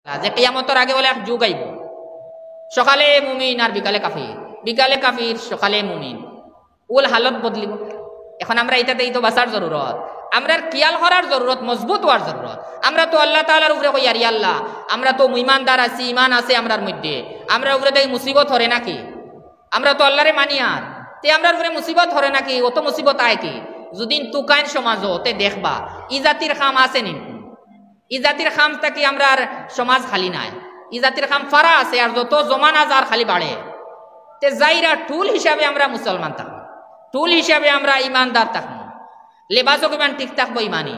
যে কিয়ামতের আগে বলে এক যুগ আইব, সকালে মুমিন আর বিকালে কাফির, বিকালে কাফির সকালে মুমিন, ওল হালত বদলিব। এখন আমরা এটাতেই তো বাঁচার জরুরত, আমরা কিয়াল করার জরুরত, মজবুত হওয়ার জরুরত। আমরা তো আল্লাহ তাআলার উপরে কই আরি আল্লাহ আমরা তো ইমানদার আছি, ইমান আছে আমরার মধ্যে, আমরা উপরে দেখি মুসিবত হরে নাকি, আমরা তো আল্লাহরে মানি আর তে আমরার উপরে মুসিবত হরে নাকি, অত মুসিবত আয় কি যদিন তুকাইন সমাজ তে দেখবা ই জাতির খাম আছে নি, ই জাতির খাম থাকি আমরার সমাজ খালি নাই, ই জাতির খাম ফারা আছে, আর যত জমানা যার খালি বাড়ে তে যাইরা টুল হিসাবে আমরা মুসলমান থাকবো, টুল হিসাবে আমরা ইমানদার থাকবো, লেবাসও কিমান ঠিক থাকবো, ইমানি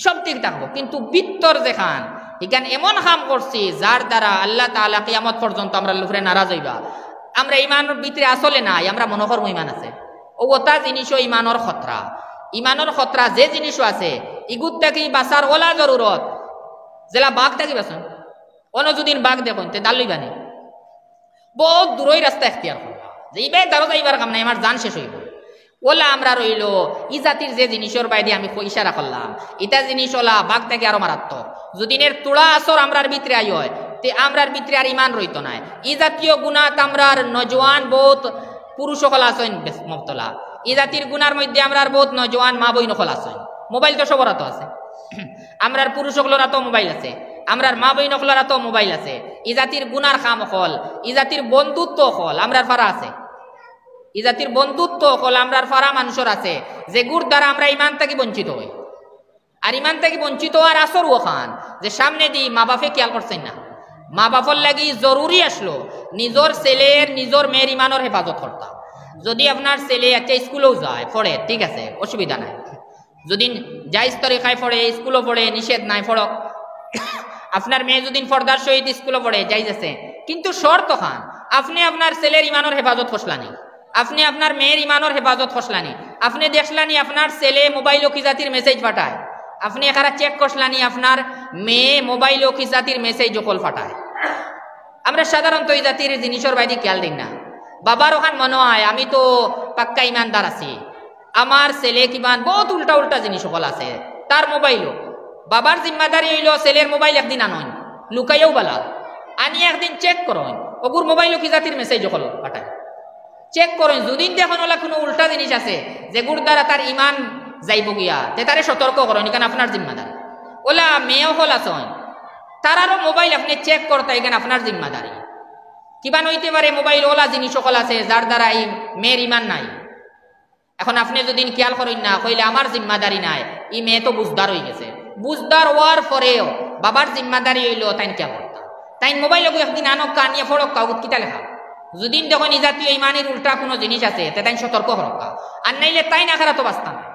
সব ঠিক থাকবো, কিন্তু বিত্তর যেখান এখান এমন কাম করছি যার দ্বারা আল্লাহ তাআলা কিয়ামত পর্যন্ত আমরা উপরে নারাজ হইবা। আমরা ইমানের ভিতরে আসলে নাই, আমরা মনে করবো ইমান আছে, ও ওটা জিনিসও ইমানের খতরা, ইমানের খতরা যে জিনিসও আছে ইগুত থাকি বাঁচার ওলা জরুরত। জেলা বাঘ থাকি বাঁচুন, অন্য যদিন বাঘ দেখুন তে দাল লইবানি, বহুত দূরই রাস্তা এখতিয়ার করবা, যে ইবাই দারো যাইবার কাম নাই, আমার জান শেষ হইব। ওলা আমরা রইল ই জাতির যে জিনিসের বাইরে আমি ইশারা করলাম, এটা জিনিস ওলা বাঘ থেকে আরো মারাত্মক। যদিনের তোড়া আসর আমরার ভিতরে আই হয় তে আমরার ভিতরে আর ইমান রইত নাই। ই জাতীয় গুণাত আমরার নজওয়ান বহুত পুরুষ সকল আসেন মুবতলা, ই জাতির গুণার মধ্যে আমরার বহুত নজওয়ান মা বই নকল আসেন। মোবাইল তো সবর তো আছে, আমরার পুরুষ সকলের তো মোবাইল আছে, আমরার মা বই নকলের তো মোবাইল আছে। ই জাতির গুণার খাম হল, ই জাতির বন্ধুত্ব হল আমরার ফারা আছে, ই জাতির বন্ধুত্ব হল আমরার ফারা মানুষের আছে, যে গুড় দ্বারা আমরা ইমান থেকে বঞ্চিত হই। আর ইমান থেকে বঞ্চিত আর আসর ওখান যে সামনে দি মা বাপে খেয়াল করছেন না, মা বাপর লাগি জরুরি আসলো নিজের ছেলের নিজের মেয়ের ইমানের হেফাজত করতাম। যদি আপনার ছেলে একটা স্কুলেও যায় পড়ে ঠিক আছে, অসুবিধা নাই, যদি জায়েজ তরিকায় পড়ে স্কুলও পড়ে নিষেধ নাই পড়ক। আপনার মেয়ে যদি ফর্দার সহিত স্কুলও পড়ে জায়েজ আছে, কিন্তু শর্ত খান আপনি আপনার ছেলের ইমানের হেফাজত করলানি, আপনি আপনার মেয়ের ইমানের হেফাজত করলানি, আপনি দেখলানি আপনার ছেলে মোবাইল কি জাতির মেসেজ পাঠায়, আপনি এখানে চেক করলানি আপনার মেয়ে মোবাইল কি জাতির মেসেজ জকল পাঠায়। আমরা সাধারণত এই জাতির জিনিসের বাইরে খেয়াল দিই না। বাবার ওখান মনে হয় আমি তো পাক্কা ইমানদার আছি, আমার ছেলে কিমান বহুত উল্টা উল্টা জিনিস সকল আছে তার মোবাইলও। বাবার জিম্মাদারি হইল ছেলের মোবাইল একদিন আনইন লুকাইও বালা, আনি একদিন চেক করইন ওগুর মোবাইলও কি জাতির মেসেজ জকল পাঠায়, চেক করেন। যদি দেখুন ওলা কোনো উল্টা জিনিস আছে যেগুর দ্বারা তার ইমান যাইব গিয়া তে তারে সতর্ক করেন, এখানে আপনার জিম্মাদারি। ওলা মেয়েও হল আসেন তারারও মোবাইল আপনি চেক করতে, এখানে আপনার জিম্মাদারি। কিবা নইতে পারে মোবাইল ওলা জিনিস সকল আছে যার দ্বারা এই মেয়ের ইমান নাই। এখন আপনি যদি খেয়াল করেন না কইলে আমার জিম্মাদারি নাই, এই মেয়ে তো বুঝদার হয়ে গেছে, বুঝদার হওয়ার পরেও বাবার জিম্মাদারি হইল তাই কে করতা, তাই মোবাইল একদিন আনক আনিয়ে ফড়ক কাগজ কিতা লেখা। যদি দেখো নিজাতীয় ইমানের উল্টা কোনো জিনিস আছে তাই সতর্ক হরকা, আর নাইলে তাই না খারা তো বাস্তা নাই।